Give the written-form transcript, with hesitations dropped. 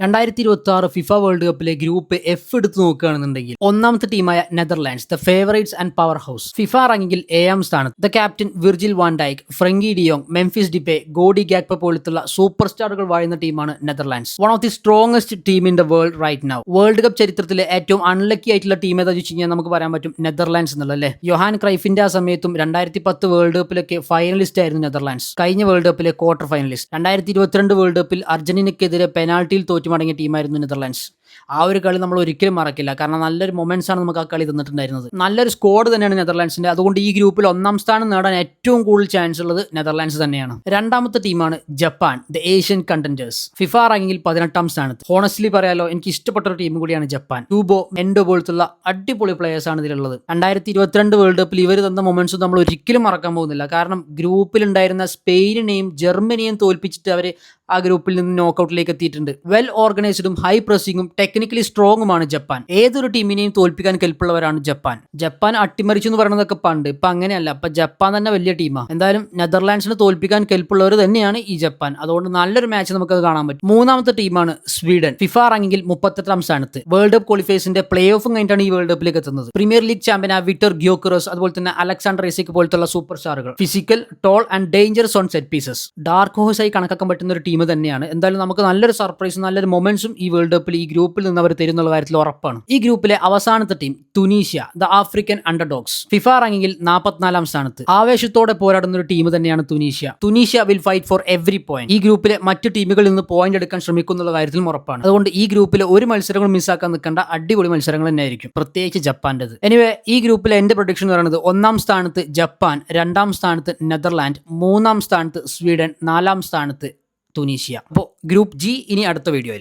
2026 FIFA world കപ്പിലെ group F എടുത്ത് നോക്കുകയാണെന്നുണ്ടെങ്കിൽ ഒന്നാമത്തെ ടീമായ Netherlands the favourites and powerhouse FIFA റാങ്കിങ്ങിൽ 7ാം സ്ഥാനത്ത് the captain Virgil van Dijk, Frenkie de Jong, Memphis Depay, Cody Gakpo പോലത്തുള്ള സൂപ്പർ സ്റ്റാറുകൾ വാഴുന്ന ടീമാണ് Netherlands. One of the strongest team in the world right now. World cup ചരിത്രത്തിലെ ഏറ്റവും unlucky ആയിട്ടുള്ള ടീം ഏതാ ചോദിച്ചു കഴിഞ്ഞാൽ നമുക്ക് പറയാൻ പറ്റും നെതർലാൻഡ്സ് എന്നുള്ളത് അല്ലേ. യോഹാൻ ക്രൈഫിന്റെ ആ സമയത്തും 2010 വേൾഡ് കപ്പിലൊക്കെ ഫൈനലിസ്റ്റ് ആയിരുന്നു നെതർലാൻഡ്സ്. കഴിഞ്ഞ വേൾഡ് കപ്പിലെ ക്വാർട്ടർ ഫൈനലിസ്റ്റ്. 2022 വേൾഡ് കപ്പിൽ അർജന്റീനയ്ക്കെതിരെ പെനാൾട്ടിയിൽ തോറ്റു മടങ്ങിയ ടീമായിരുന്നു നെതർലാൻഡ്സ്. ആ ഒരു കളി നമ്മൾ ഒരിക്കലും മറക്കില്ല. കാരണം നല്ലൊരു മൊമെന്റ്സ് ആണ് നമുക്ക് ആ കളി തന്നിട്ടുണ്ടായിരുന്നത്. നല്ലൊരു സ്ക്വാഡ് തന്നെയാണ് നെതർലാൻഡ്സിന്റെ. അതുകൊണ്ട് ഈ ഗ്രൂപ്പിൽ 1ാം സ്ഥാനം നേടാൻ ഏറ്റവും കൂടുതൽ ചാൻസ് ഉള്ളത് നെതർലാൻഡ്സ് തന്നെയാണ്. രണ്ടാമത്തെ ടീമാണ് Japan, the Asian contenders. FIFA റാങ്കിങ്ങിൽ 18ാം സ്ഥാനത്ത്. ഹോണസ്റ്റ്ലി പറയാലോ, എനിക്ക് ഇഷ്ടപ്പെട്ട ഒരു ടീം കൂടിയാണ് ജപ്പാൻ. ടൂബോ, എൻഡോ പോലത്തുള്ള അടിപൊളി പ്ലേയേഴ്സ് ആണ് ഇതിലുള്ളത്. 2022 വേൾഡ് കപ്പിൽ ഇവർ തന്ന മൊമെന്റ്സും നമ്മൾ ഒരിക്കലും മറക്കാൻ പോകുന്നില്ല. കാരണം ഗ്രൂപ്പിലുണ്ടായിരുന്ന സ്പെയിനിനെയും ജർമ്മനിയെയും തോൽപ്പിച്ചിട്ട് അവർ ആ ഗ്രൂപ്പിൽ നിന്ന് നോക്കൌട്ടിലേക്ക് എത്തിയിട്ടുണ്ട്. വെൽ ഓർഗനൈസ്ഡും ഹൈ പ്രസിംഗും ടെക്നിക്കലി സ്ട്രോങ്ങുമാണ് ജപ്പാൻ. ഏതൊരു ടീമിനെയും തോൽപ്പിക്കാൻ കെൽപ്പുള്ളവരാണ് ജപ്പാൻ. ജപ്പാൻ അട്ടിമറിച്ചു എന്ന് പറയുന്നതൊക്കെ പണ്ട്. ഇപ്പൊ അങ്ങനെയല്ല. ഇപ്പൊ ജപ്പാൻ തന്നെ വലിയ ടീമാണ്. എന്തായാലും നെതർലാൻഡ്സിനെ തോൽപ്പിക്കാൻ കെൽപ്പുള്ളവർ തന്നെയാണ് ഈ ജപ്പാൻ. അതുകൊണ്ട് നല്ലൊരു മാച്ച് നമുക്കത് കാണാൻ പറ്റും. മൂന്നാമത്തെ ടീമാണ് സ്വീഡൻ. ഫിഫ റാങ്കിങ്ങിൽ 38ാം സ്ഥാനത്ത്. വേൾഡ് കപ്പ് ക്വാളിഫയേഴ്സിന്റെ പ്ലേ ഓഫും കഴിഞ്ഞിട്ടാണ് ഈ വേൾഡ് കപ്പിലേക്ക് എത്തുന്നത്. പ്രീമിയർ ലീഗ് ചാമ്പ്യനായ വിക്ടർ ഗ്യോക്കറസ്, അതുപോലെ തന്നെ അലക്സാണ്ടർ ഇസിക് പോലത്തുള്ള സൂപ്പർ സ്റ്റാറുകൾ. Physical, tall and dangerous on set pieces. Dark horse ആയി കണക്കാക്കാൻ പറ്റുന്ന ഒരു ടീം തന്നെയാണ്. എന്തായാലും നമുക്ക് നല്ലൊരു സർപ്രൈസും നല്ലൊരു മൊമെന്റ്സും ഈ വേൾഡ് കപ്പിൽ ഈ ഗ്രൂപ്പിൽ നിന്ന് അവർ തരുന്നുള്ള കാര്യത്തിൽ ഉറപ്പാണ്. ഈ ഗ്രൂപ്പിലെ അവസാനത്തെ team Tunisia, the African underdogs. FIFA റാങ്കിങ്ങിൽ 44ാം സ്ഥാനത്ത്. ആവേശത്തോടെ പോരാടുന്ന ഒരു ടീം തന്നെയാണ് Tunisia. Tunisia will fight for every point. ഈ ഗ്രൂപ്പിലെ മറ്റു ടീമുകളിൽ നിന്ന് പോയിന്റ് എടുക്കാൻ ശ്രമിക്കുന്നുള്ള കാര്യത്തിലും ഉറപ്പാണ്. അതുകൊണ്ട് ഈ ഗ്രൂപ്പിലെ ഒരു മത്സരങ്ങളും മിസ്സാക്കാൻ നിൽക്കേണ്ട അടിപൊളി മത്സരങ്ങൾ തന്നെയായിരിക്കും, പ്രത്യേകിച്ച് ജപ്പാന്റേത്. എനിവേ, ഈ ഗ്രൂപ്പിലെ എന്റെ പ്രൊഡിക്ഷൻ എന്ന് പറയുന്നത് 1ാം സ്ഥാനത്ത് ജപ്പാൻ, 2ാം സ്ഥാനത്ത് നെതർലാൻഡ്, 3ാം സ്ഥാനത്ത് സ്വീഡൻ, 4ാം സ്ഥാനത്ത് തുനീഷ്യ. അപ്പോൾ ഗ്രൂപ്പ് ജി ഇനി അടുത്ത വീഡിയോയിൽ.